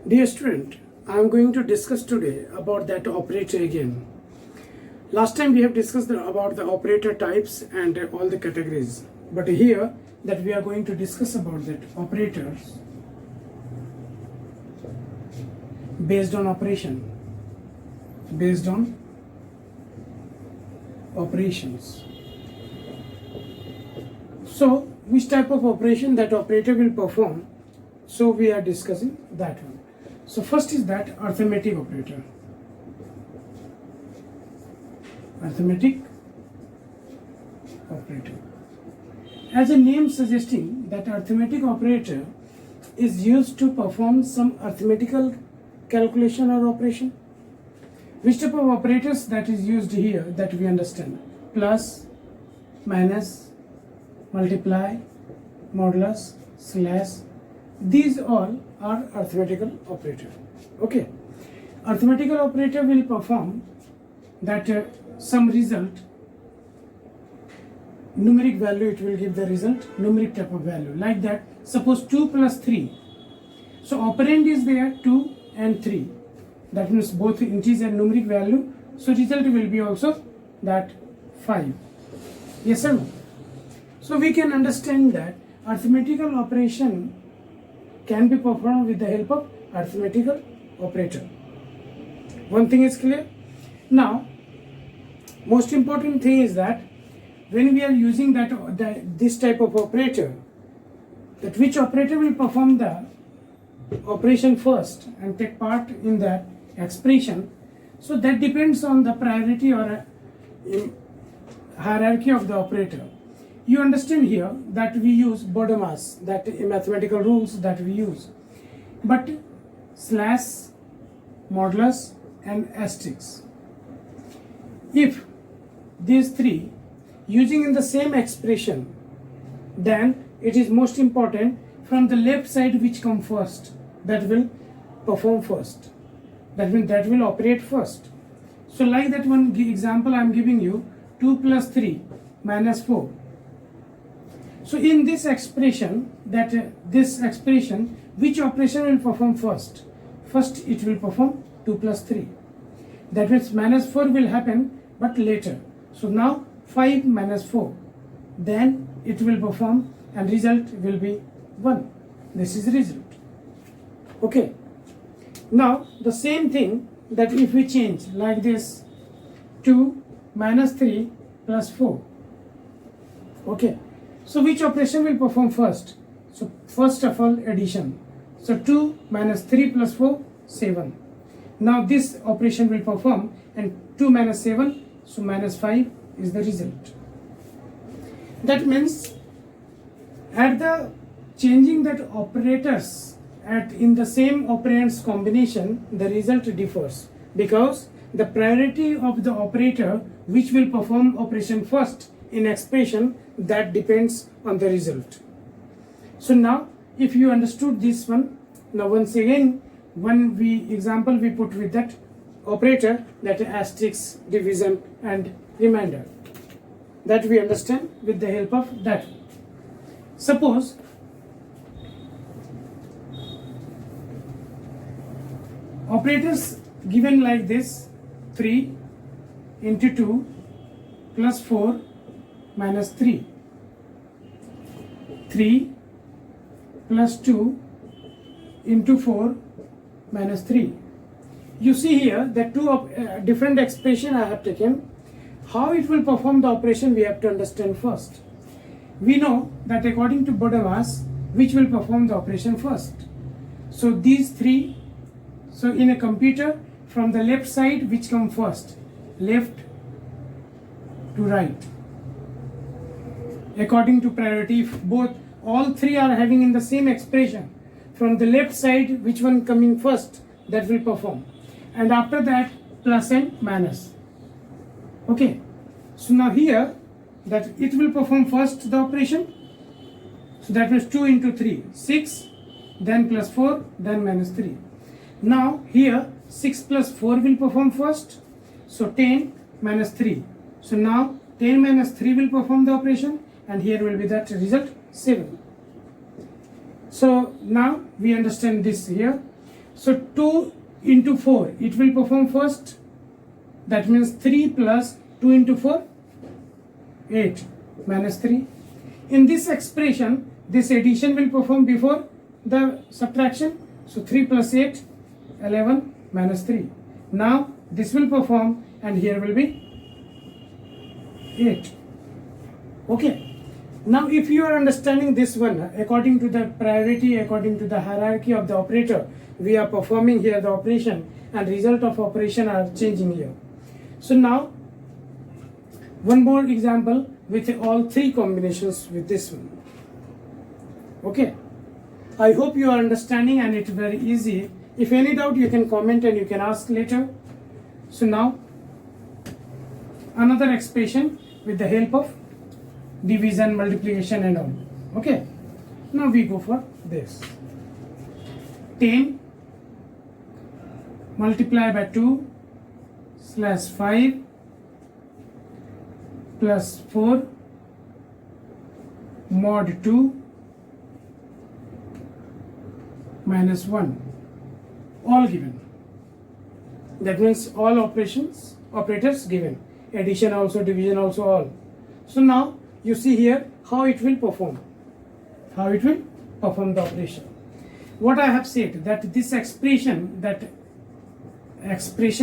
Dear student, I am going to discuss today about that operator again. Last time we have discussed about the operator types and all the categories. But here that we are going to discuss about that operators based on operation. Based on operations. So which type of operation that operator will perform? So we are discussing that one. So first is that arithmetic operator. Arithmetic operator. As a name suggesting that arithmetic operator is used to perform some arithmetical calculation or operation. Which type of operators that is used here that we understand? Plus, minus, multiply, modulus, slash. These all are arithmetical operator. Okay. Arithmetical operator will perform that some result, numeric value, it will give the result, numeric type of value. Like that, suppose 2 plus 3. So operand is there 2 and 3. That means both integer and numeric value. So result will be also that 5. Yes or no? So we can understand that arithmetical operation can be performed with the help of arithmetical operator. One thing is clear. Now, most important thing is that when we are using this type of operator, that which operator will perform the operation first and take part in that expression, so that depends on the priority or hierarchy of the operator. You understand here that we use BODMAS, that mathematical rules that we use, but slash, modulus and asterisk. If these three using in the same expression, then it is most important from the left side which come first, that will perform first. That means that will operate first. So like that one example I am giving you, 2 plus 3 minus 4. So in this expression, which operation will perform first? First it will perform 2 plus 3. That means minus 4 will happen but later. So now 5 minus 4. Then it will perform and result will be 1. This is the result. Okay. Now the same thing that if we change like this, 2 minus 3 plus 4. Okay. So which operation will perform first? So first of all addition. So 2 minus 3 plus 4, 7. Now this operation will perform and 2 minus 7, so minus 5 is the result. That means at the changing that operators in the same operands combination, the result differs because the priority of the operator which will perform operation first in expression, that depends on the result. So now if you understood this one, now once again one example we put with that operator, that asterisk, division and remainder, that we understand with the help of that. Suppose operators given like this, 3 into 2 plus 4 minus 3, 3 plus 2 into 4 minus 3. You see here that two different expression I have taken. How it will perform the operation we have to understand first. We know that according to BODMAS, which will perform the operation first. So these three, so in a computer from the left side which come first, left to right. According to priority, if all three are having in the same expression, from the left side which one coming first, that will perform, and after that plus and minus. Okay, so now here that it will perform first the operation, so that means 2 into 3, 6, then plus 4, then minus 3. Now here 6 plus 4 will perform first, so 10 minus 3. So now 10 minus 3 will perform the operation, and here will be that result 7. So now we understand this here. So 2 into 4, it will perform first. That means 3 plus 2 into 4, 8 minus 3. In this expression, this addition will perform before the subtraction. So 3 plus 8, 11 minus 3. Now this will perform and here will be 8. Okay. Now if you are understanding this one, according to the priority, according to the hierarchy of the operator, we are performing here the operation and result of operation are changing here. So now one more example with all three combinations with this one. Okay. I hope you are understanding and it's very easy. If any doubt you can comment and you can ask later. So now another expression with the help of division, multiplication and all. Okay. Now we go for this. 10 multiply by 2 slash 5 plus 4 mod 2 minus 1, all given. That means all operators given, addition also, division also, all. So now you see here how it will perform, the operation. What I have said, that this expression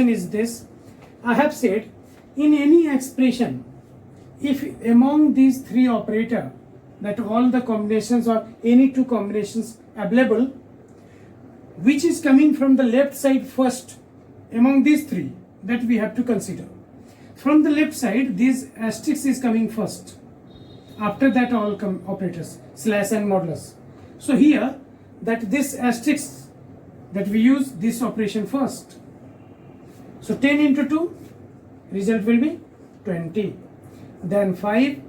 is this. I have said in any expression, if among these three operators, that all the combinations or any two combinations available, which is coming from the left side first among these three, that we have to consider. From the left side, this asterisk is coming first. After that, all operators, slash and modulus. So here, that this asterisk, that we use this operation first. So 10 into 2, result will be 20. Then 5,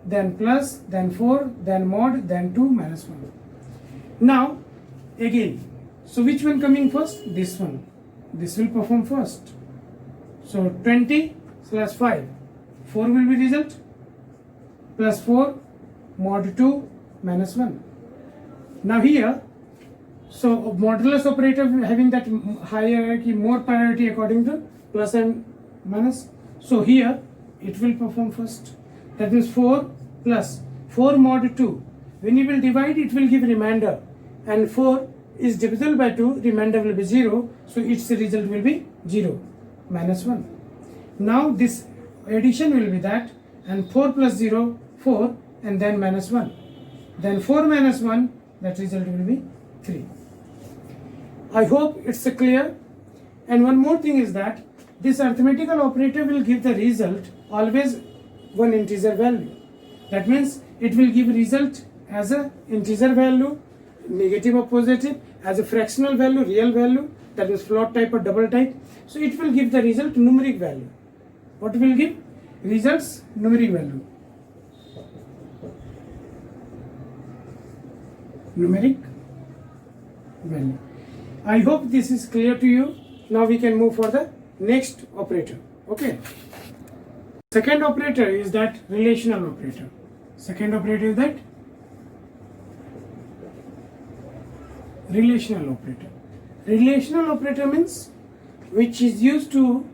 then plus, then 4, then mod, then 2 minus 1. Now, again, so which one coming first? This one. This will perform first. So 20 slash 5, 4 will be result, plus 4 mod 2 minus 1. Now here, so modulus operator having that hierarchy, more priority according to plus and minus. So here it will perform first. That means 4 plus 4 mod 2. When you will divide, it will give remainder, and 4 is divisible by 2, remainder will be 0, so its result will be 0 minus 1. Now this addition will be that, and 4 plus 0, 4, and then minus 1. Then 4 minus 1, that result will be 3. I hope it's clear. And one more thing is that this arithmetical operator will give the result always one integer value. That means it will give result as a integer value, negative or positive, as a fractional value, real value, that is float type or double type. So it will give the result numeric value. What will give? Results numeric value. Numeric value. I hope this is clear to you. Now we can move for the next operator. Okay. Second operator is that relational operator. Second operator is that relational operator. Relational operator means which is used to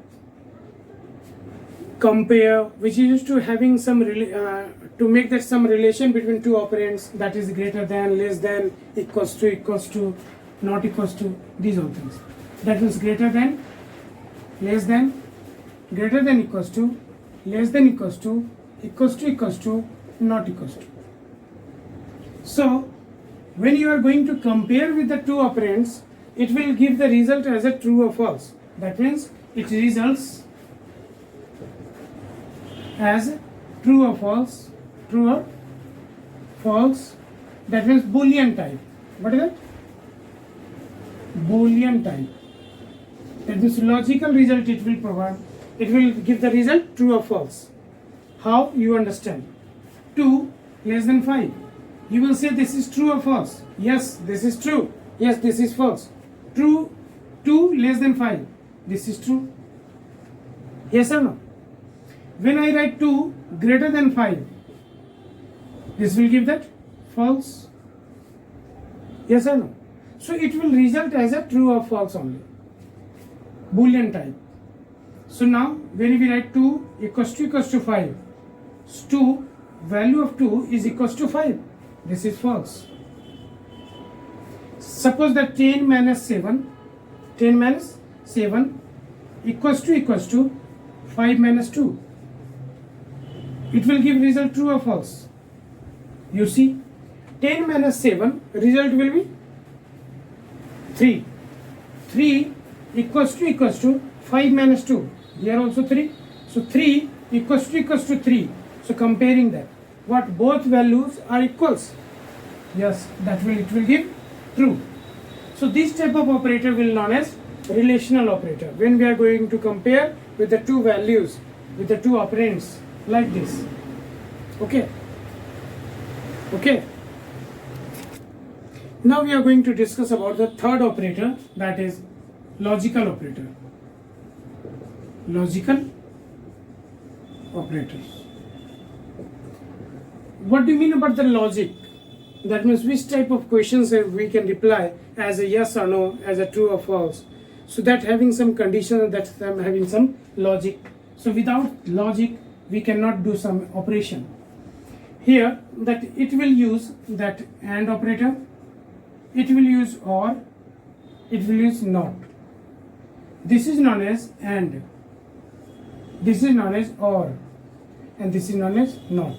compare, which is used to having some to make that some relation between two operands, that is greater than, less than, equals to, not equals to, these all things. That means greater than, less than, greater than equals to, less than equals to, not equals to. So when you are going to compare with the two operands, it will give the result as a true or false. That means it results as true or false, true or false. That means Boolean type. What is that? Boolean type. That means logical result it will provide. It will give the result true or false. How you understand? 2 less than 5. You will say this is true or false. Yes, this is true. Yes, this is false. True. 2 less than 5. This is true. Yes or no? When I write 2 greater than 5, this will give that false. Yes or no? So it will result as a true or false only. Boolean type. So now when we write 2 equals to 5, 2 value of 2 is equals to 5. This is false. Suppose that 10 minus 7 equals to 5 minus 2. It will give result true or false. You see, 10 minus 7 result will be 3. 3 equals to 5 minus 2. Here also 3. So 3 equals to 3. So comparing that, what both values are equals. Yes, it will give true. So this type of operator will known as relational operator. When we are going to compare with the two values, with the two operands, like this. Okay. Now we are going to discuss about the third operator, that is logical operator. Logical operator. What do you mean about the logic? That means which type of questions we can reply as a yes or no, as a true or false. So that having some condition, that having some logic. So without logic, we cannot do some operation. Here, that it will use that AND operator, it will use OR, it will use NOT. This is known as AND, this is known as OR, and this is known as NOT.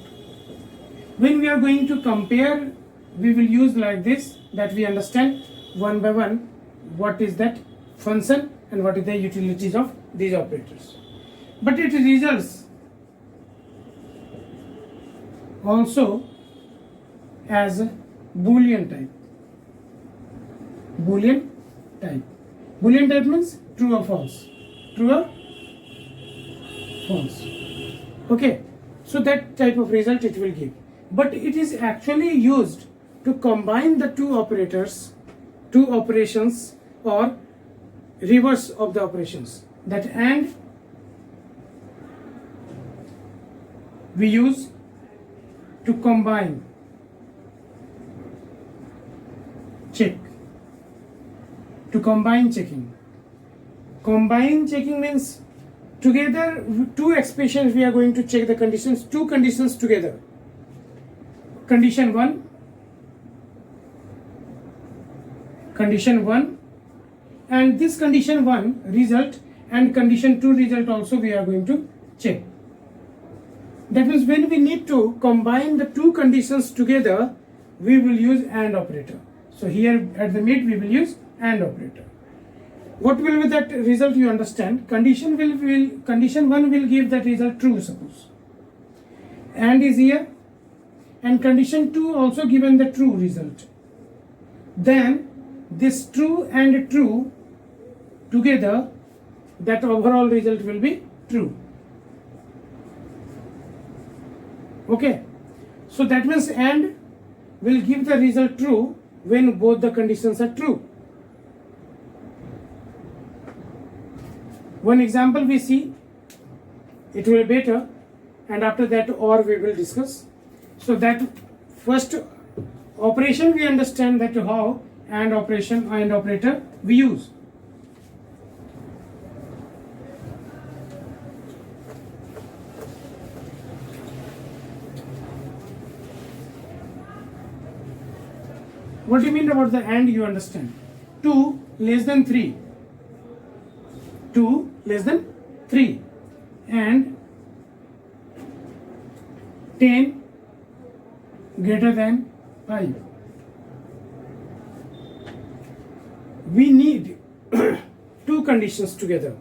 When we are going to compare, we will use like this, that we understand one by one what is that function and what is the utilities of these operators. But it results also as a Boolean type. Boolean type. Boolean type means true or false. True or false. Okay. So that type of result it will give. But it is actually used to combine the two operators, two operations, or reverse of the operations. That AND we use to combine check, to combine checking. Combine checking means together two expressions we are going to check the conditions, two conditions together. Condition 1, and this condition 1 result and condition 2 result also we are going to check. That means when we need to combine the two conditions together, we will use AND operator. So here at the mid we will use AND operator. What will be that result, you understand? Condition 1 will give that result true, suppose. AND is here, and condition 2 also given the true result. Then this true and true together, that overall result will be true. Okay. So that means AND will give the result true when both the conditions are true. One example we see, it will be better, and after that OR we will discuss. So that first operation we understand that how AND operation and operator we use. What do you mean about the AND, you understand? 2 less than 3. 2 less than 3 and 10 greater than 5. We need two conditions together.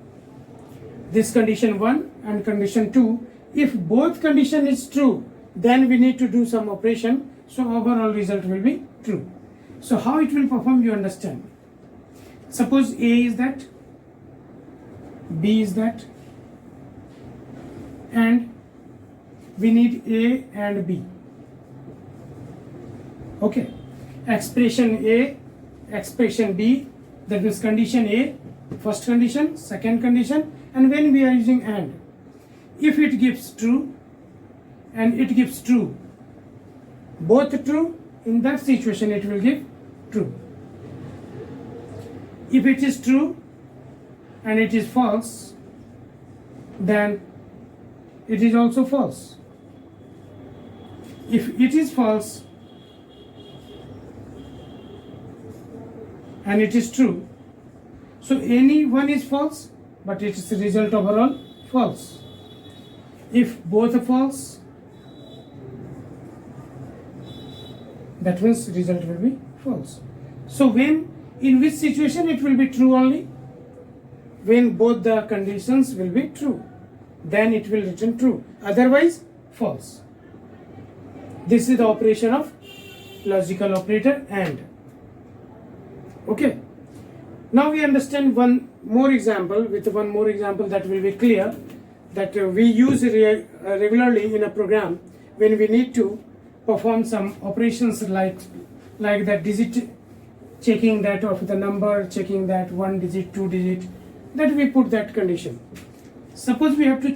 This condition 1 and condition 2. If both condition is true, then we need to do some operation. So overall result will be true. So how it will perform, you understand. Suppose A is that, B is that, and we need A and B. Okay. Expression A, expression B, that means condition A, first condition, second condition, and when we are using AND, if it gives true and it gives true, both true, in that situation it will give true. If it is true and it is false, then it is also false. If it is false and it is true, so any one is false, but its result overall false. If both are false, that means result will be false. So when, in which situation it will be true only? When both the conditions will be true, then it will return true, otherwise false. This is the operation of logical operator AND. Okay. Now we understand one more example. With one more example that will be clear, that we use regularly in a program when we need to perform some operations like that digit checking, that of the number, checking that 1 digit, 2 digit, that we put that condition. Suppose we have to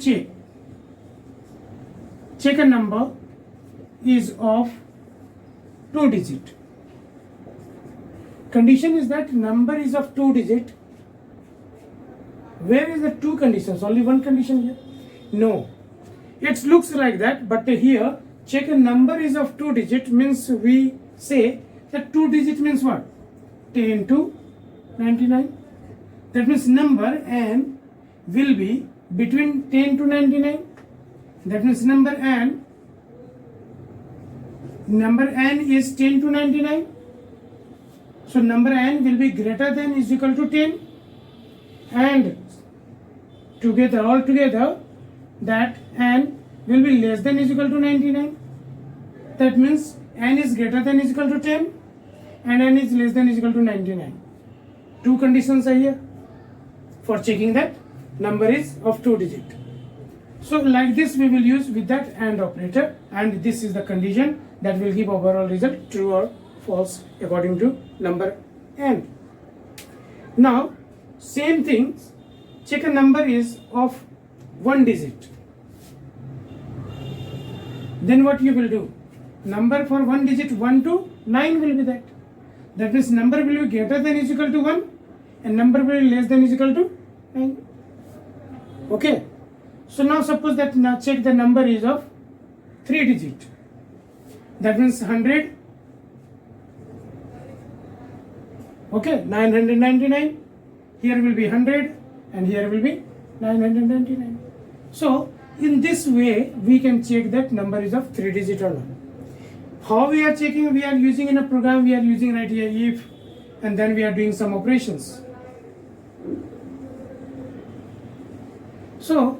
check a number is of 2 digit. Condition is that number is of 2 digit. Where is the 2 conditions? Only one condition here? No. It looks like that, but here check a number is of 2 digit means we say that 2 digit means what? 10 to 99. That means number n will be between 10 to 99. That means number n is 10 to 99. So number n will be greater than is equal to 10, and all together that n will be less than is equal to 99. That means n is greater than is equal to 10 and n is less than is equal to 99. 2 conditions are here for checking that number is of 2 digit. So like this we will use with that AND operator, and this is the condition that will give overall result true or false according to number n. Now same thing, check a number is of 1 digit. Then what you will do? Number for 1 digit 1 to 9 will be that. That means number will be greater than is equal to 1 and number will be less than is equal to 9. Okay. So now suppose that now check the number is of 3 digit. That means 100. Okay, 999. Here will be 100 and here will be 999. So in this way we can check that number is of 3 digit or not. How we are checking? We are using in a program, we are using right here if, and then we are doing some operations. So,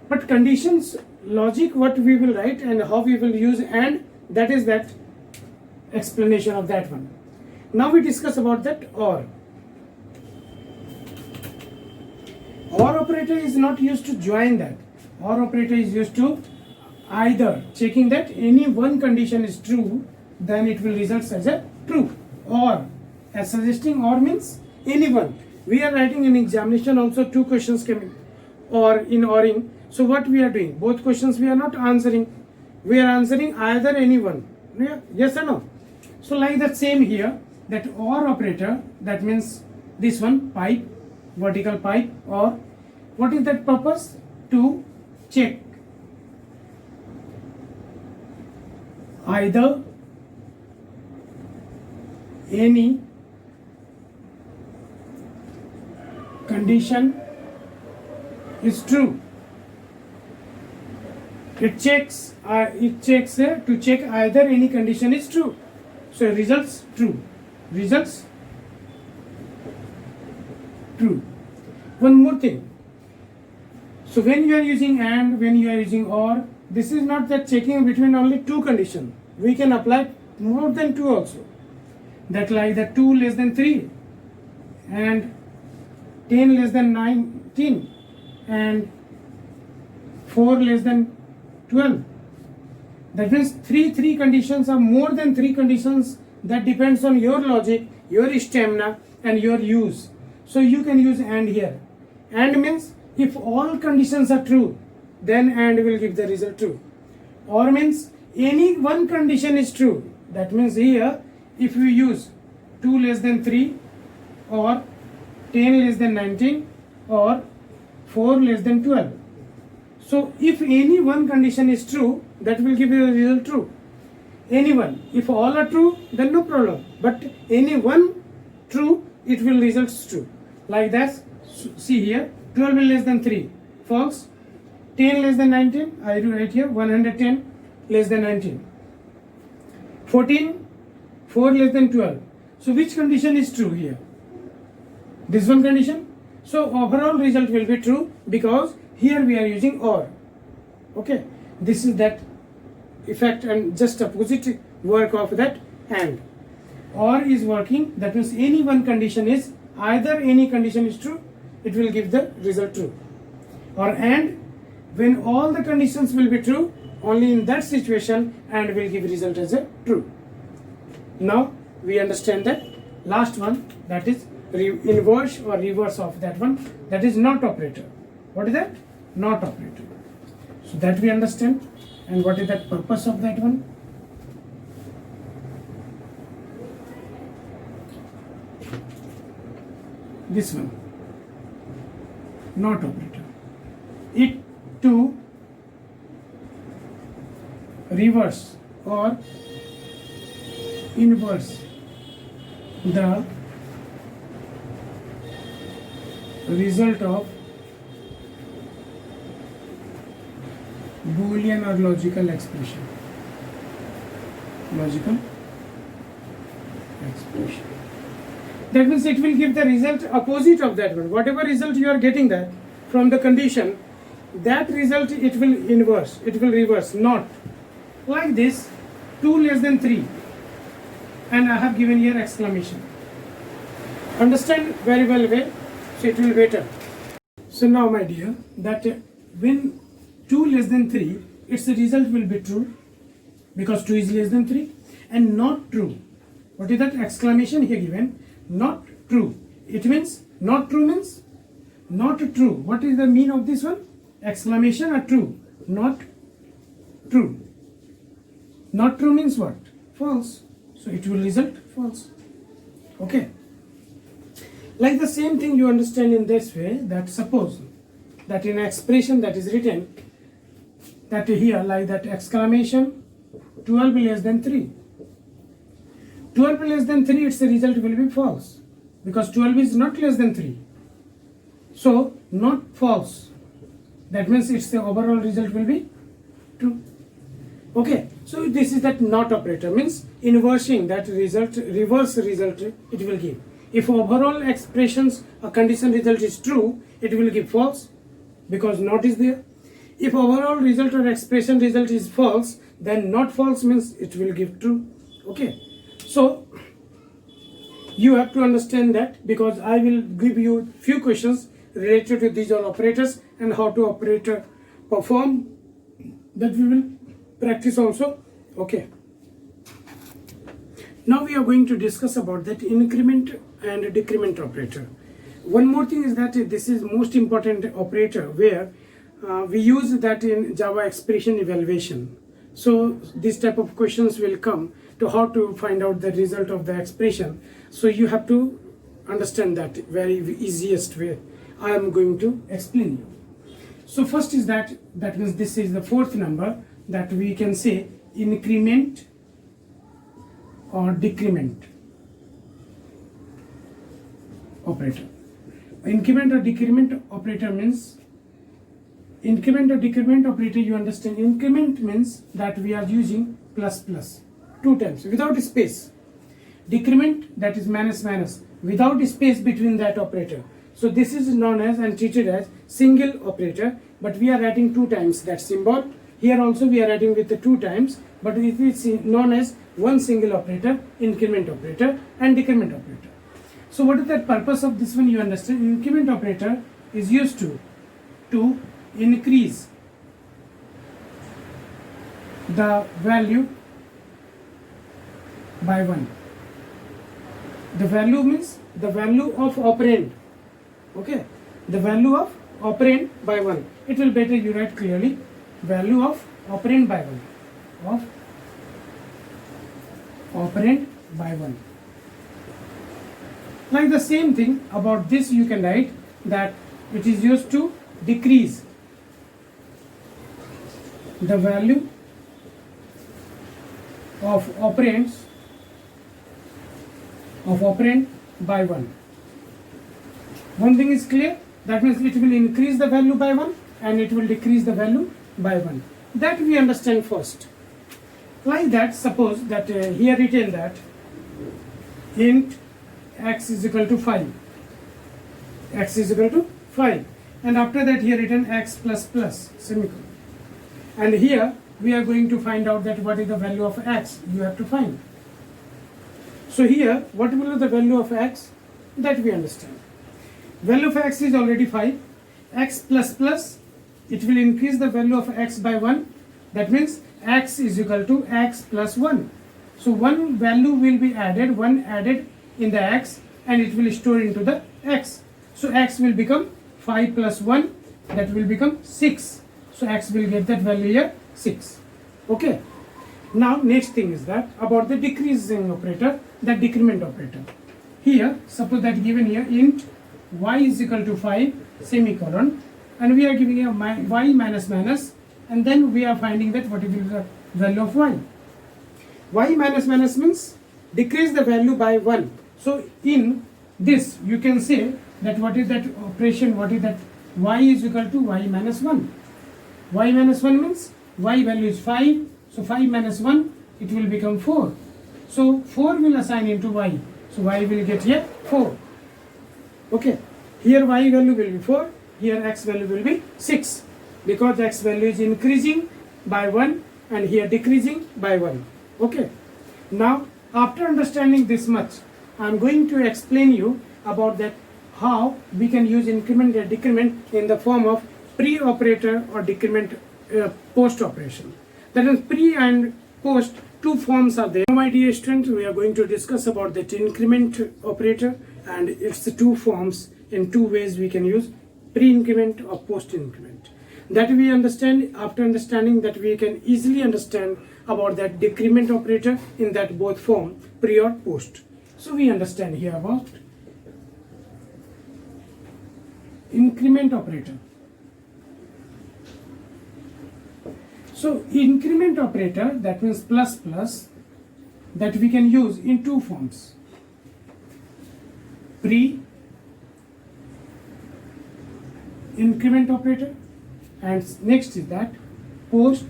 but conditions, logic, what we will write and how we will use, and that is that explanation of that one. Now we discuss about that OR. OR operator is not used to join that. OR operator is used to either checking that any one condition is true, then it will result as a true. Or, as suggesting OR means any one. We are writing in examination also 2 questions coming, or in ORing. So what we are doing? Both questions we are not answering. We are answering either any one. Yes or no? So like that same here, that OR operator, that means this one, pipe, vertical pipe, or what is that purpose? To check either any condition is true. It checks to check either any condition is true. So results true. Results true. One more thing. So when you are using AND, when you are using OR, this is not that checking between only 2 conditions. We can apply more than 2 also. That like that 2 less than 3 and 10 less than 19 and 4 less than 12. That means 3 conditions are more than 3 conditions. That depends on your logic, your stamina and your use. So you can use AND here. AND means if all conditions are true, then AND will give the result true. OR means any one condition is true. That means here if you use 2 less than 3 or 10 less than 19 or 4 less than 12. So if any one condition is true, that will give you a result true. Any one. If all are true, then no problem. But any one true, it will result true. Like that. See here, 12 less than 3, false. 10 less than 19, I write here 110 less than 19. 14, 4 less than 12. So which condition is true here? This one condition. So overall result will be true because here we are using OR. Okay, this is that effect and just opposite work of that AND. OR is working, that means any one condition is, either any condition is true, it will give the result true. Or AND, when all the conditions will be true, only in that situation AND will give result as a true. Now we understand that last one, that is inverse or reverse of that one, that is NOT operator. What is that? NOT operator. So that we understand. And what is that purpose of that one? This one, NOT operator. It to reverse or inverse the result of Boolean or logical expression. Logical expression. That means it will give the result opposite of that one. Whatever result you are getting that from the condition, that result it will inverse, it will reverse, not. Like this, 2 less than 3. And I have given here exclamation. Understand very well way, so it will be better. So now my dear, that when 2 less than 3, its result will be true because 2 is less than 3, and not true. What is that exclamation here given? Not true. It means not true means not true. What is the mean of this one? Exclamation or true? Not true. Not true means what? False. So it will result false. Okay. Like the same thing you understand in this way, that suppose that in expression that is written, that here like that exclamation 12 less than 3. 12 less than 3, its result will be false because 12 is not less than 3. So not false. That means its the overall result will be true. Okay. So this is that NOT operator, means inversing that result, reverse result it will give. If overall expressions or condition result is true, it will give false because not is there. If overall result or expression result is false, then not false means it will give true. Okay. So you have to understand that, because I will give you few questions related to these all operators and how to operator perform, that we will practice also. Okay. Now we are going to discuss about that increment and decrement operator. One more thing is that this is most important operator where we use that in Java expression evaluation. So this type of questions will come to how to find out the result of the expression. So you have to understand that very easiest way. I am going to explain you. So first is that means this is the fourth number, that we can say increment or decrement operator. Increment or decrement operator means, increment or decrement operator, you understand, increment means that we are using plus plus 2 times without space. Decrement, that is minus minus without space between that operator. So this is known as and treated as single operator, but we are writing 2 times that symbol. Here also we are writing with the 2 times, but it is known as one single operator, increment operator and decrement operator. So what is the purpose of this one, you understand? Increment operator is used to increase the value by 1. The value means the value of operand. Okay, the value of operand by 1. It will better you write clearly, value of operand by 1, of operand by 1. Like the same thing about this, you can write that it is used to decrease the value of operand by 1. One thing is clear, that means it will increase the value by 1 and it will decrease the value by 1. That we understand first. Like that, suppose that here written that int x is equal to 5. X is equal to 5. And after that here written x plus plus semicolon. And here we are going to find out that what is the value of x you have to find. So here what will be the value of x, that we understand. Value of x is already 5. X plus plus, it will increase the value of x by 1. That means x is equal to x plus 1. So one value will be added, 1 added in the x, and it will store into the x. So x will become 5 plus 1, that will become 6. So x will get that value here 6. Okay. Now next thing is that about the decreasing operator, the decrement operator. Here suppose that given here int y is equal to 5 semicolon, and we are giving a y minus minus, and then we are finding that what is the value of y. Y minus minus means decrease the value by 1. So in this you can say that what is that operation, what is that y is equal to y minus 1. Y minus 1 means y value is 5, so 5 minus 1, it will become 4. So 4 will assign into y, so y will get here 4. Okay, here y value will be 4, here x value will be 6, because x value is increasing by 1 and here decreasing by 1. Okay, now after understanding this much, I am going to explain you about that how we can use increment and decrement in the form of pre-operator or decrement post operation. That is, pre and post, two forms are there. Now my dear students, we are going to discuss about that increment operator and its two forms. In two ways we can use pre-increment or post-increment. That we understand, after understanding that we can easily understand about that decrement operator in that both form, pre or post. So we understand here about increment operator. So increment operator, that means plus plus, that we can use in two forms. Pre increment operator, and next is that post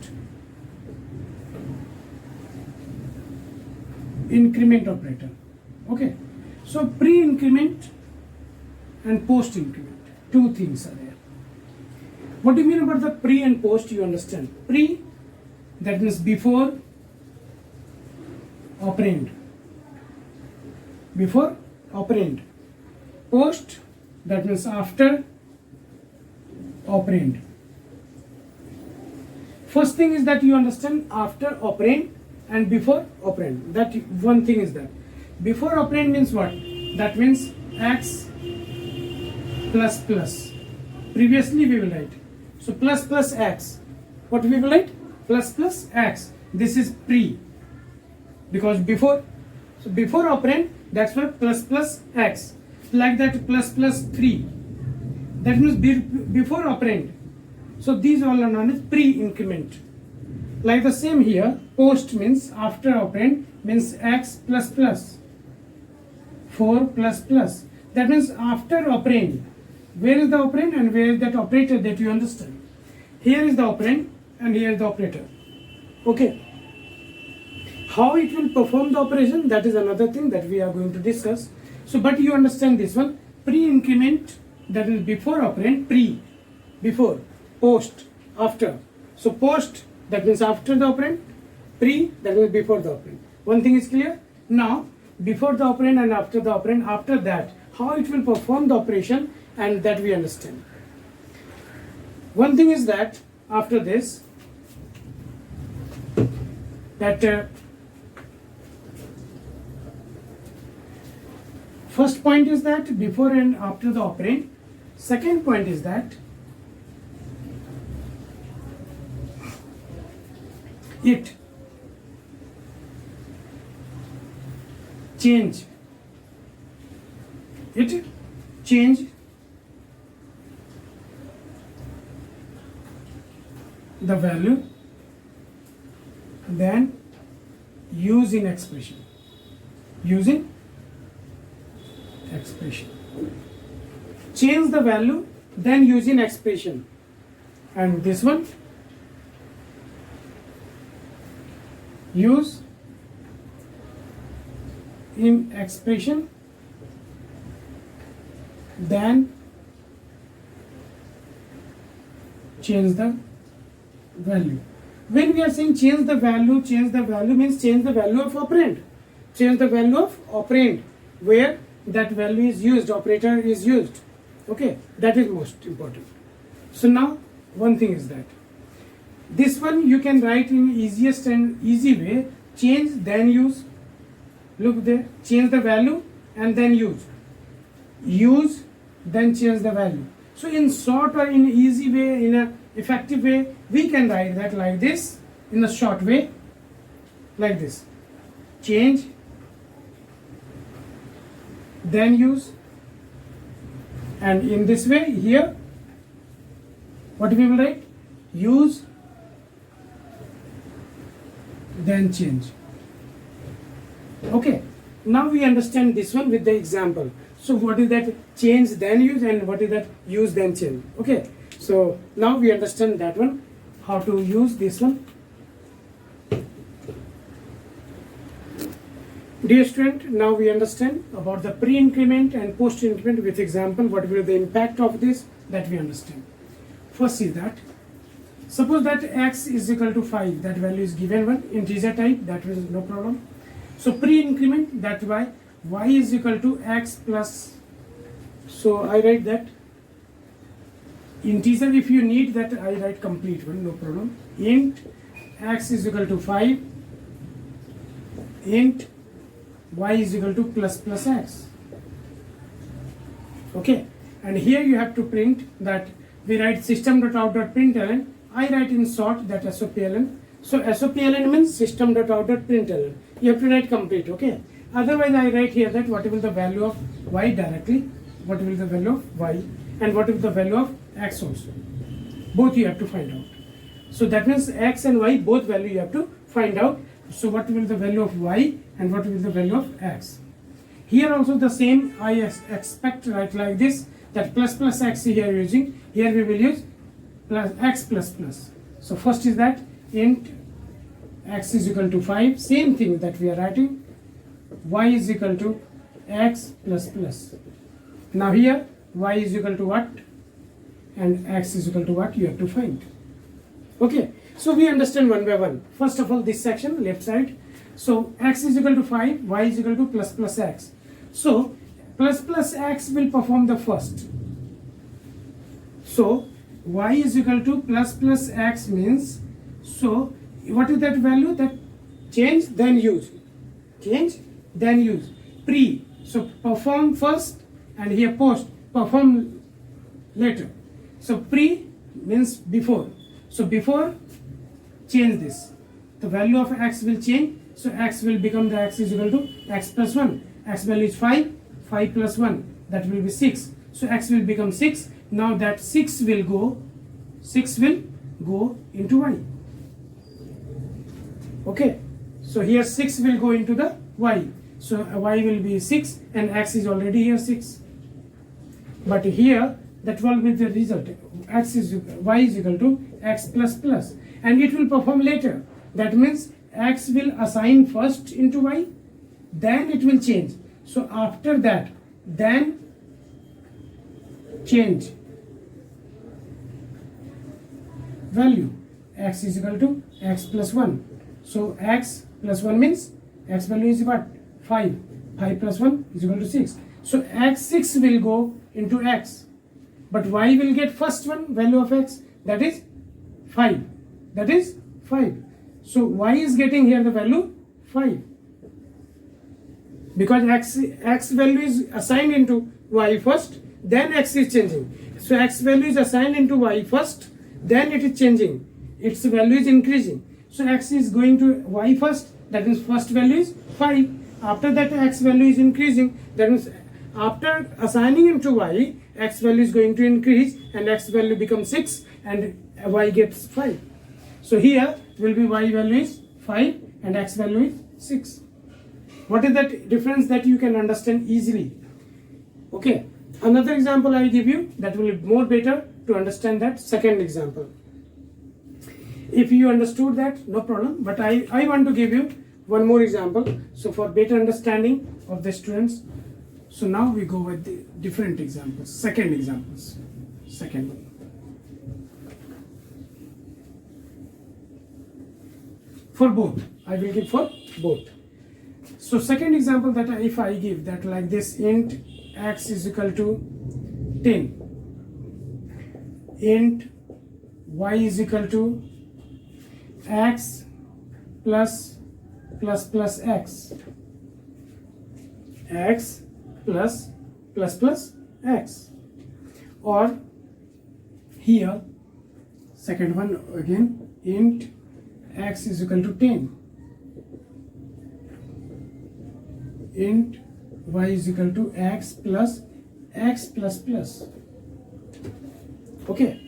increment operator. Okay, so pre increment and post increment, two things are there. What do you mean about the pre and post? You understand, pre, that means before operand, before operand. Post, that means after operand. First thing is that you understand after operand and before operand. That one thing is that before operand means what? That means x plus plus. Previously we will write, so plus plus x. What we will write? Plus plus x. This is pre, because before, so before operand, that's why plus plus x. Like that plus plus 3. That means before operand. So these all are known as pre-increment. Like the same here, post means after operand, means x plus plus 4 plus plus. That means after operand. Where is the operand and where is that operator, that you understand? Here is the operand and here is the operator. Okay. How it will perform the operation, that is another thing that we are going to discuss. So but you understand this one, pre-increment, that is before operand, pre, before, post, after. So post, that means after the operand, pre, that means before the operand. One thing is clear. Now before the operand and after the operand, after that, how it will perform the operation, and that we understand. One thing is that after this, that first point is that before and after the operand. Second point is that it change it change the value, then use in expression. Using expression. Change the value, then use in expression. And this one, use in expression, then change the value. When we are saying change the value means change the value of operand. Change the value of operand where that value is used, operator is used. Okay, that is most important. So now one thing is that this one you can write in easiest and easy way, change then use. Look there, change the value and then use. Use then change the value. So in short or in easy way, in a effective way, we can write that like this, in a short way, like this. Change, then use, and in this way here, what we will write? Use, then change. Okay, now we understand this one with the example. So what is that change then use, and what is that use then change? Okay, so now we understand that one, how to use this one. Dear student, now we understand about the pre-increment and post-increment with example. What will be the impact of this, that we understand. First is that, suppose that x is equal to 5, that value is given one, integer type, that is no problem. So pre-increment, that y is equal to x plus, so I write that integer. If you need that, I write complete one, no problem. Int x is equal to 5, int y is equal to plus x. Okay, and here you have to print that, we write system.out.println. I write in short that SOPLN. So SOPLN means system.out.println. You have to write complete, okay? Otherwise I write here that what will the value of y directly, what will the value of y, and what is the value of x also. Both you have to find out. So that means x and y, both value you have to find out. So what will the value of y and what will the value of x. Here also the same, I expect write like this, that plus x here using, here we will use plus x plus plus. So first is that int x is equal to 5, same thing that we are writing, y is equal to x plus plus. Now here y is equal to what and x is equal to what, you have to find. Okay, so we understand one by one. First of all, this section left side. So x is equal to 5, y is equal to plus x. So plus x will perform the first. So y is equal to plus x means, so what is that value? That change then use. Change then use. Pre, so perform first, and here post, perform later. So pre means before. So before, change this. The value of x will change. So x will become, the x is equal to x plus 1. X value is 5, 5 plus 1, that will be 6. So x will become 6. Now that 6 will go into y. Okay, so here 6 will go into the y. So y will be 6 and x is already here 6. But here that will be the result. Y is equal to x plus plus, and it will perform later. That means x will assign first into y, then it will change. So after that, then change value. X is equal to x plus 1. So x plus 1 means x value is what? 5. 5 plus 1 is equal to 6. So x6 will go into x. But y will get first one value of x, that is 5. That is 5. So y is getting here the value 5. Because x value is assigned into y first, then x is changing. So x value is assigned into y first, then it is changing. Its value is increasing. So x is going to y first, that means first value is 5. After that x value is increasing, that means after assigning him to y, x value is going to increase and x value becomes 6 and y gets 5. So here will be y value is 5 and x value is 6. What is that difference that you can understand easily? Okay, another example I will give you that will be more better to understand that second example. If you understood that, no problem, but I want to give you one more example, so for better understanding of the students. So now we go with the different examples, second one. For both, I will give for both. So second example that if I give that like this, int x is equal to 10, int y is equal to x plus x, x plus x, or here second one again, int x is equal to 10, int y is equal to x plus x plus plus. Okay,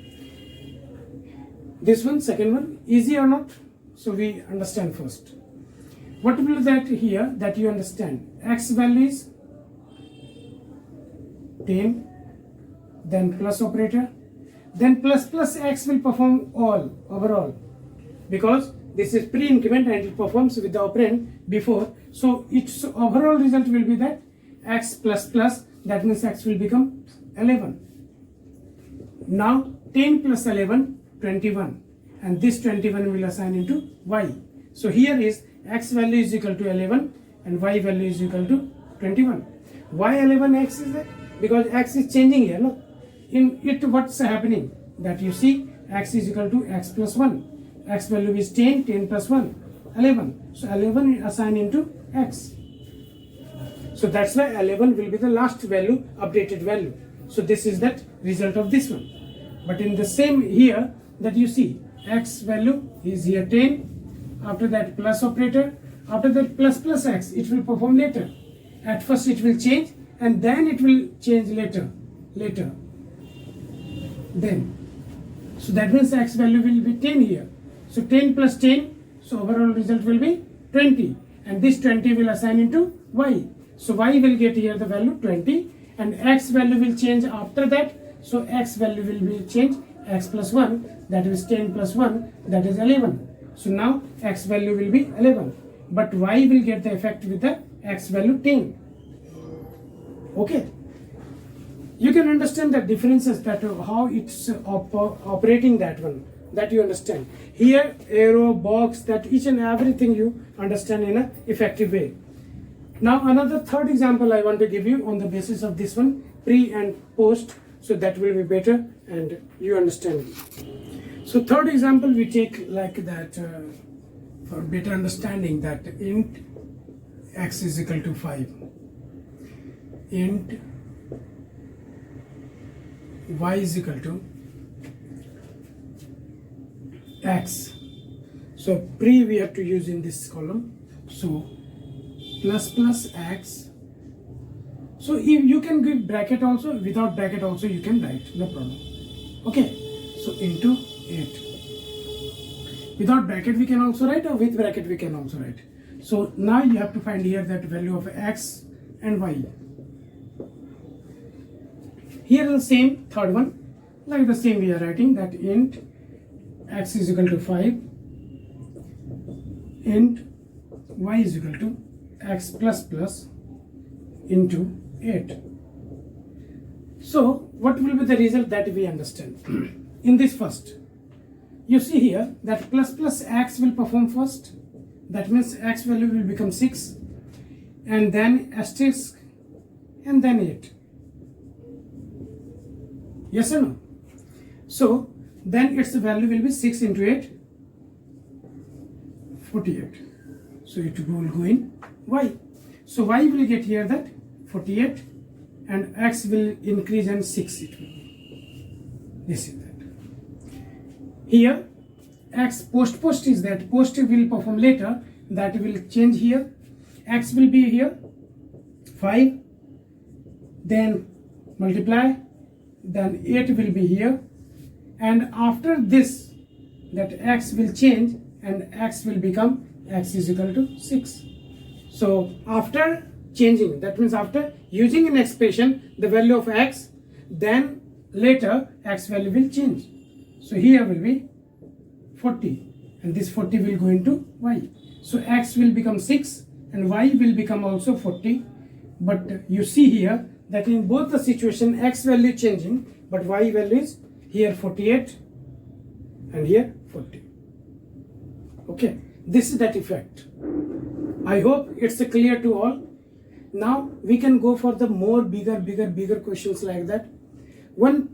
this one, second one, easy or not? So we understand first. What will that here that you understand? X value is 10, then plus operator, then plus x will perform overall, because this is pre-increment and it performs with the operand before. So its overall result will be that x plus plus, that means x will become 11. Now 10 plus 11, 21, and this 21 will assign into y. So here is x value is equal to 11 and y value is equal to 21. Why 11 x is that? Because x is changing here, no? In it, what's happening? That you see x is equal to x plus 1. X value is 10, 10 plus 1, 11. So 11 assigned into x. So that's why 11 will be the last value, updated value. So this is that result of this one. But in the same here that you see, x value is here 10, after that plus operator, after that plus x, it will perform later. At first it will change and then it will change later. Then. So that means x value will be 10 here. So 10 plus 10, so overall result will be 20, and this 20 will assign into y. So y will get here the value 20 and x value will change after that. So x value will be changed, x plus 1, that is 10 plus 1, that is 11. So now x value will be 11, but y will get the effect with the x value 10. Okay, you can understand the differences, that how it's operating, that one, that you understand. Here arrow, box, that each and everything you understand in an effective way. Now another third example I want to give you on the basis of this one, pre and post, so that will be better and you understand. So third example we take like that for better understanding, that int x is equal to 5, int y is equal to x. So pre we have to use in this column, so plus x. So if you can give bracket also, without bracket also you can write, no problem. Okay, so into 8. Without bracket we can also write, or with bracket we can also write. So now you have to find here that value of x and y. Here the same third one, like the same we are writing, that int x is equal to 5, int y is equal to x plus plus into 8. So what will be the result that we understand? In this first, you see here that plus x will perform first, that means x value will become 6, and then asterisk, and then 8. Yes or no? So then its value will be 6 into 8, 48. So it will go in y. So y will get here that 48 and x will increase and 6 it will be. This is that. Here x post is that, post will perform later, that will change here. X will be here 5, then multiply, then 8 will be here, and after this that x will change and x will become x is equal to 6. So after changing, that means after using an expression the value of x, then later x value will change. So here will be 40 and this 40 will go into y. So x will become 6 and y will become also 40. But you see here that in both the situation x value changing, but y value is here 48 and here 40. Okay, this is that effect. I hope it's clear to all. Now we can go for the more bigger questions like that. One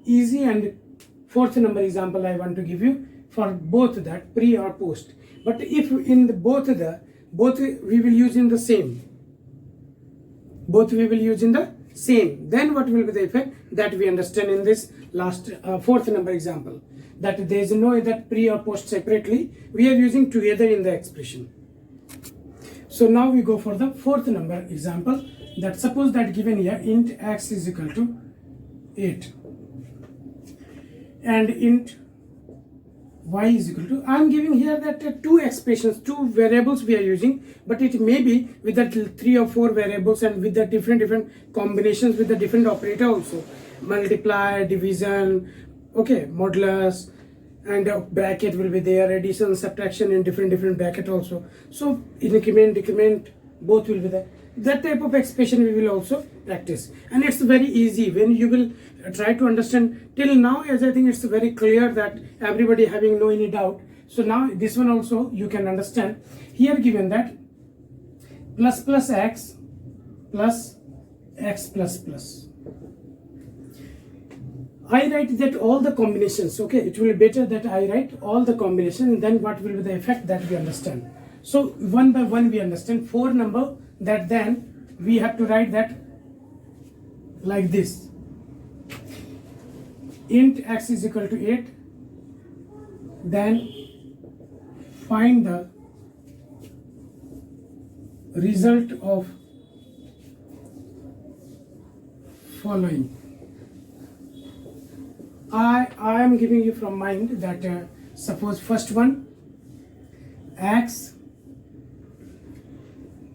easy and fourth number example I want to give you for both that pre or post. But if in the both we will use in the same, then what will be the effect that we understand in this last fourth number example, that there is no that pre or post separately, we are using together in the expression. So now we go for the fourth number example, that suppose that given here int x is equal to 8 and int y is equal to, I am giving here that two expressions, two variables we are using, but it may be with that 3 or 4 variables and with the different combinations with the different operator also, multiply, division, okay, modulus, and bracket will be there, addition, subtraction in different bracket also. So increment, decrement, both will be there. That type of expression we will also practice, and it's very easy when you will try to understand. Till now, as I think it's very clear that everybody having no any doubt. So now this one also you can understand. Here given that plus x plus x plus plus, I write that all the combinations. Okay, it will be better that I write all the combinations, and then what will be the effect that we understand. So one by one we understand 4 number, that then we have to write that like this: int x is equal to 8, then find the result of following. I am giving you from mind that suppose first one x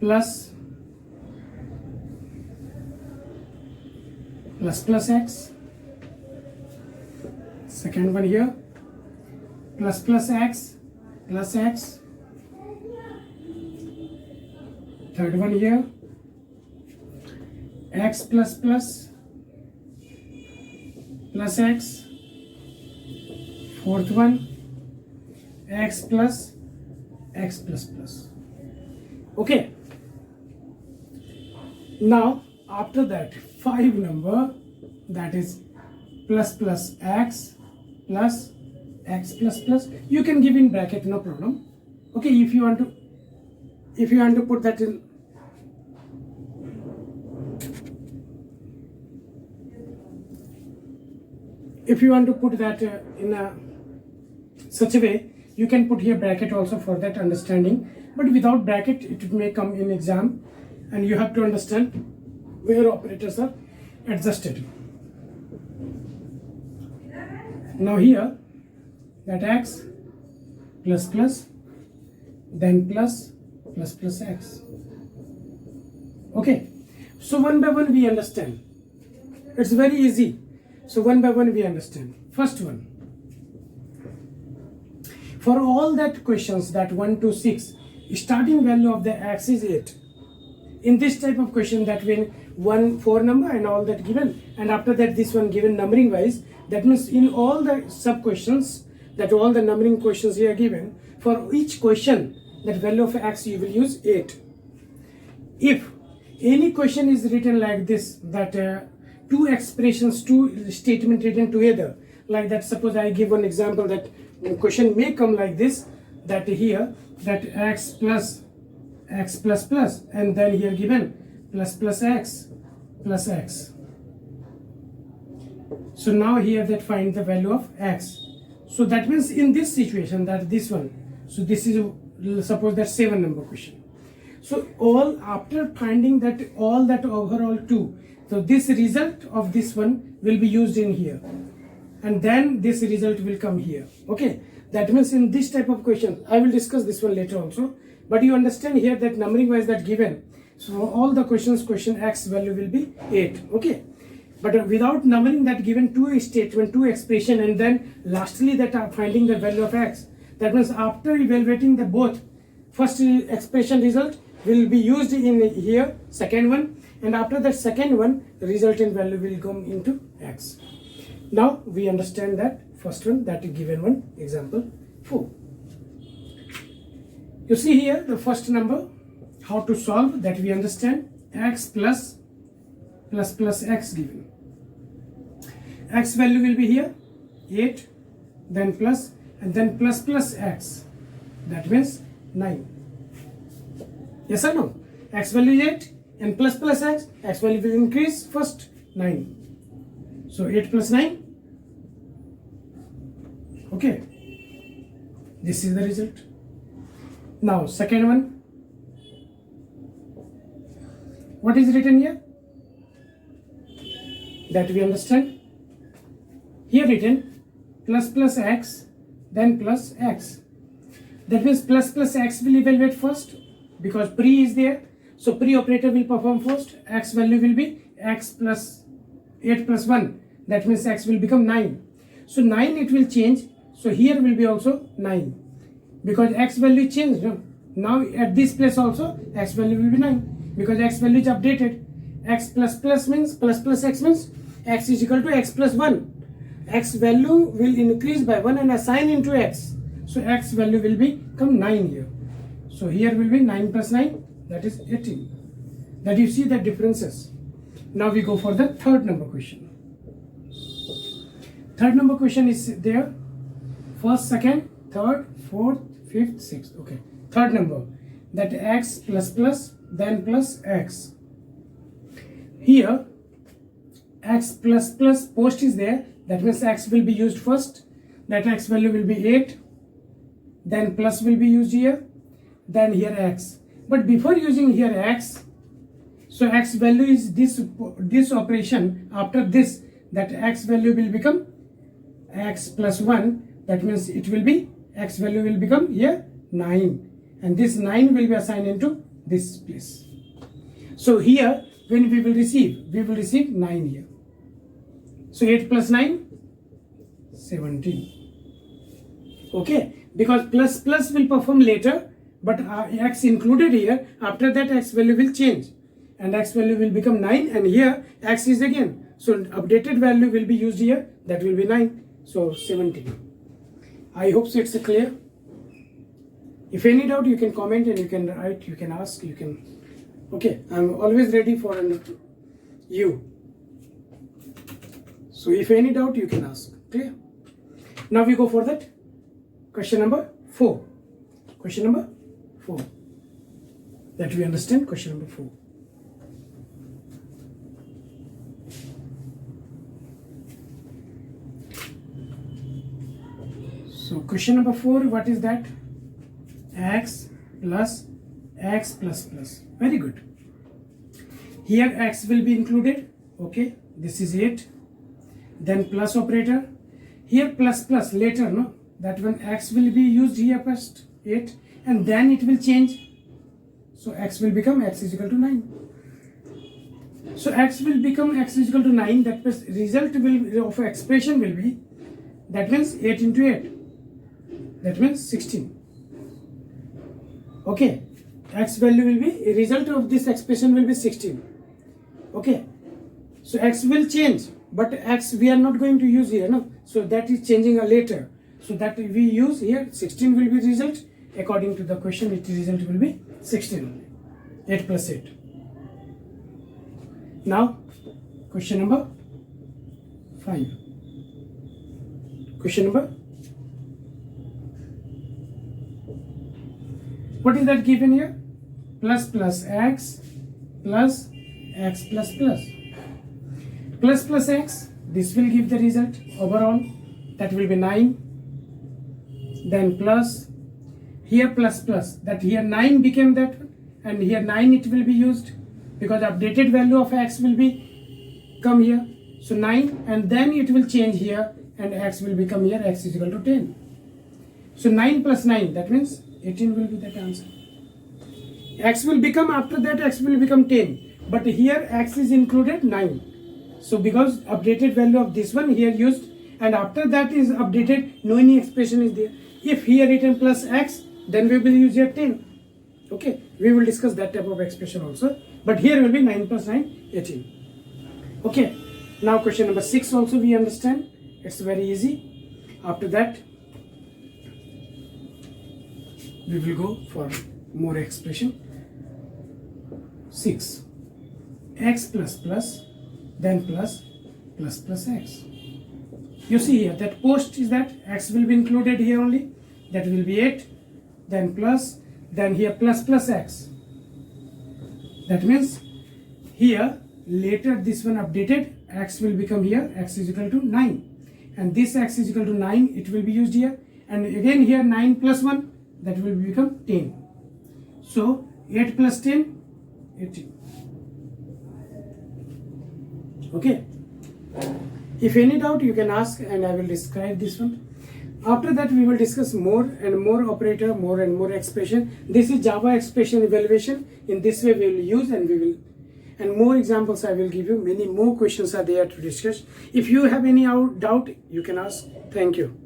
plus x, second one here plus x plus x, third one here x plus x, fourth one x plus x plus plus. Okay, now after that 5 number, that is plus x plus x plus plus, you can give in bracket, no problem. Okay, if you want to put that in, if you want to put that in a such a way, you can put here bracket also for that understanding, but without bracket it may come in exam and you have to understand where operators are adjusted. Now here that x plus then plus x. Okay, so one by one we understand. It's very easy. So one by one we understand. First one, for all that questions that 1 to 6, starting value of the x is 8. In this type of question, that when 1 4 number and all that given, and after that this one given numbering wise, that means in all the sub questions, that all the numbering questions here given, for each question that value of x you will use 8. If any question is written like this, that two expressions, two statements written together like that, suppose I give one example that question may come like this, that here that x plus and then here given plus x plus x. So now here that find the value of x. So that means in this situation, that this one, so this is suppose that 7 number question. So all after finding that all that overall 2, so this result of this one will be used in here, and then this result will come here. Okay, that means in this type of question, I will discuss this one later also, but you understand here that numbering wise that given, so all the questions, question x value will be 8. Okay, but without numbering that given 2 statement, 2 expression, and then lastly that are finding the value of x, that means after evaluating the both, first expression result will be used in here, second one, and after that second one, the resultant value will come into x. Now we understand that first one, that is given one, example 4. You see here the first number, how to solve, that we understand. X plus x given. X value will be here 8, then plus, and then plus x, that means 9. Yes or no? X value is 8 and plus x value will increase first 9. So 8 plus 9. Okay, this is the result. Now second one, what is written here? That we understand. Here written plus x, then plus x. That means plus x will evaluate first, because pre is there. So pre operator will perform first. X value will be x plus 8 plus 1. That means x will become 9. So 9 it will change. So here will be also 9. Because x value changed. No? Now at this place also x value will be 9. Because x value is updated. X plus means plus x means x is equal to x plus 1. X value will increase by 1 and assign into x. So x value will become 9 here. So here will be 9 plus 9, that is 18. That you see the differences. Now we go for the third number question. Third number question is there. First, second, third, fourth, fifth, sixth. Okay. Third number, that x plus then plus x. Here x plus post is there. That means x will be used first. That x value will be 8. Then plus will be used here. Then here x. But before using here x, so x value is this operation. After this, that x value will become x plus 1. That means it will be x value will become here 9. And this 9 will be assigned into this place. So here when we will receive 9 here. So 8 plus 9, 17. Okay, because plus will perform later, but x included here. After that x value will change and x value will become 9, and here x is again. So updated value will be used here, that will be 9. So 17. I hope so it's clear. If any doubt, you can comment and you can write, you can ask, you can. Okay, I'm always ready for you. So if any doubt, you can ask. Clear? Now we go for that. Question number 4. Question number 4. That we understand. Question number 4. So question number 4, what is that? X plus x plus plus. Very good. Here x will be included. Okay, this is 8. Then plus operator. Here plus later, no? That when x will be used here first, 8, and then it will change. So x will become x is equal to 9. So x will become x is equal to 9. That means result will of expression will be, that means 8 into 8. That means 16. Okay, x value will be, result of this expression will be 16. Okay, so x will change, but x we are not going to use here, no? So that is changing later. So that we use here 16 will be result. According to the question, its result will be 16 only. 8 plus 8. Now question number 5. Question number, what is that given here? Plus x plus x plus plus x. This will give the result overall. That will be 9. Then plus here plus that here 9 became that one, and here 9 it will be used because updated value of x will be come here. So 9 and then it will change here and x will become here, x is equal to 10. So 9 plus 9, that means 18 will be that answer. X will become, after that x will become 10, but here x is included 9. So because updated value of this one here used, and after that is updated, no any expression is there. If here written plus x, then we will use here 10. Okay, we will discuss that type of expression also, but here will be 9 plus 9, 18. Okay, now question number 6 also we understand. It's very easy. After that we will go for more expression. 6, x plus plus, then plus x. You see here that post is that x will be included here only, that will be 8, then plus, then here plus x. That means here later this one updated, x will become here, x is equal to 9, and this x is equal to 9, it will be used here, and again here 9 plus 1, that will become 10. So 8 plus 10, 18. Okay, if any doubt you can ask and I will describe this one. After that we will discuss more and more operator, more and more expression. This is Java expression evaluation. In this way we will use, and more examples I will give you. Many more questions are there to discuss. If you have any doubt you can ask. Thank you.